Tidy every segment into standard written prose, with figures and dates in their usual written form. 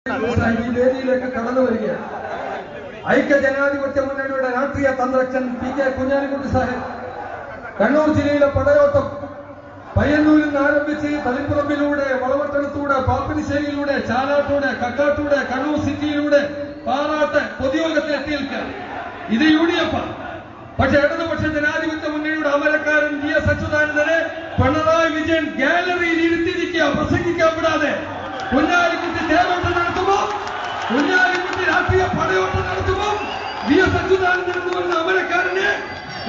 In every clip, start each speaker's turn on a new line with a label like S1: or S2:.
S1: ഈ വേദിയിലേക്ക് കടന്നു വരികയാണ്. ഐക്യ ജനാധിപത്യ മുന്നണിയുടെ രാഷ്ട്രീയ തന്ത്രജ്ഞൻ പി കെ കുഞ്ഞാലിക്കുട്ടി സാഹിബ് കണ്ണൂർ ജില്ലയിലെ പടയോട്ടം പയ്യന്നൂരിൽ നിന്ന് ആരംഭിച്ച് തളിപ്പുറമ്പിലൂടെ, വളവട്ടണത്തൂടെ, പാപ്പിനിശ്ശേരിയിലൂടെ, ചാലാട്ടൂടെ, കക്കാട്ടൂടെ, കണ്ണൂർ സിറ്റിയിലൂടെ പാറാട്ട് പൊതുയോഗത്തിൽ എത്തിയിരിക്കുക. ഇത് UDF. പക്ഷെ ഇടതുപക്ഷ ജനാധിപത്യ മുന്നണിയുടെ അമരക്കാരൻ VS അച്യുതാനന്ദനെ പിണറായി വിജയൻ ഗാലറിയിൽ ഇരുത്തിയിരിക്കുക. പ്രസംഗിക്കാൻ വിടാതെ കുഞ്ഞാലിക്കുട്ടി തേരോട്ടം നടത്തുമ്പോൾ, കുഞ്ഞാലിക്കുട്ടി രാഷ്ട്രീയ പടയോട്ടം നടത്തുമ്പോൾ VS അച്യുതാനന്ദൻ എന്ന് പറയുന്ന അമരക്കാരനെ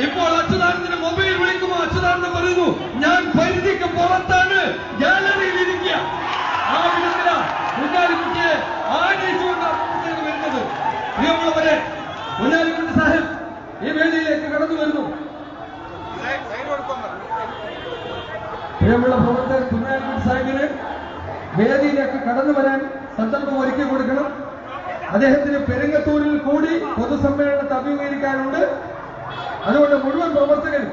S1: ഇപ്പോൾ അച്യുതാനന്ദന് മൊബൈൽ വിളിക്കുമ്പോൾ അച്യുതാനന്ദൻ പറയുന്നു, ഞാൻ പരിധിക്ക് പുറത്താണ്, ഗാലറിയിൽ ഇരിക്കുക. ആ വിധത്തില കുഞ്ഞാലിക്കുട്ടിയെ ആനയിച്ചുകൊണ്ടാണ് വരുന്നത്. പ്രിയമുള്ളവരെ, കുഞ്ഞാലിക്കുട്ടി സാഹിബ് ഈ വേദിയിലേക്ക് കടന്നു വരുന്നു. പ്രിയമുള്ള പ്രവർത്തകർ, കുഞ്ഞാലിക്കുട്ടി സാഹിബിന് വേദിയിലേക്ക് കടന്നു വരാൻ സന്ദർഭം ഒരുക്കി കൊടുക്കണം. അദ്ദേഹത്തിന് പെരിങ്ങത്തൂരിൽ കൂടി പൊതുസമ്മേളനത്തെ അഭിമുഖീകരിക്കാനുണ്ട്. അതുകൊണ്ട് മുഴുവൻ പ്രവർത്തകരും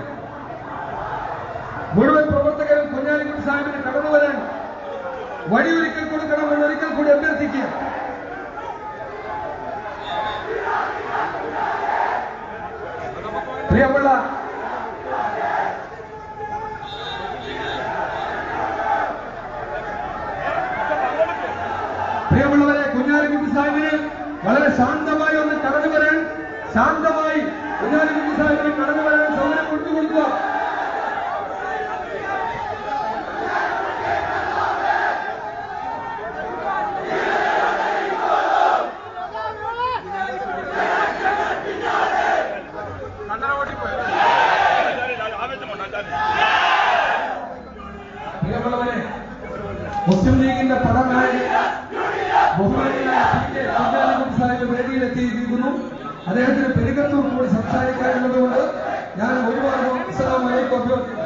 S1: കുഞ്ഞാലിക്കുട്ടി സാഹിബിന് കടന്നു വരാൻ വഴിയൊരുക്കൽ കൊടുക്കണമെന്ന് ഒരിക്കൽ കൂടി അഭ്യർത്ഥിക്കുക. പ്രിയമുള്ളവരെ, കുഞ്ഞാലിക്കുട്ടി സാഹിബിന് വളരെ ശാന്തമായി ഒന്ന് കടന്നു വരാൻ, ശാന്തമായി കുഞ്ഞാലിക്കുട്ടി സാഹിബിന് കടന്നു വരാൻ സൗകര്യം കൊടുത്തുകൊടുക്കുക. പ്രിയമുള്ളവരെ, മുസ്ലിം ലീഗിന്റെ പടനായകൻ ബഹുമാനിയായ പി കെ കുഞ്ഞാലിക്കുട്ടി സാഹിബ് വേദിയിലെത്തിയിരിക്കുന്നു. അദ്ദേഹത്തിന് പെരിങ്ങത്തൂർ കൂടി സംസാരിക്കാനുള്ളതുകൊണ്ട് ഞാൻ ഒരുപാട് അസ്സലാമു അലൈക്കും അഭ്യർത്ഥിക്കുന്നു.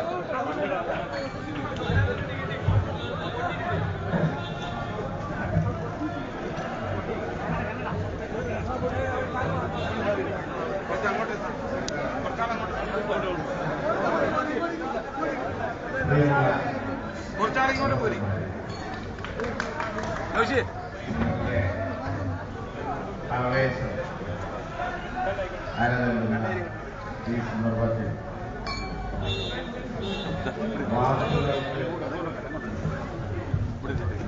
S2: കുറച്ചാളിങ്ങോട്ട് പോരി
S3: ആവേശം ആരാധന ഈ സന്ദർഭത്തിൽ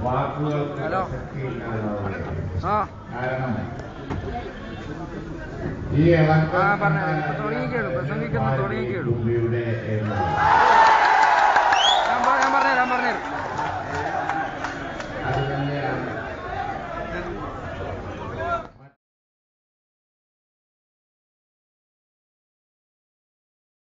S3: വാക്കുകൾക്ക് കാരണം ഈ ഇളക്കം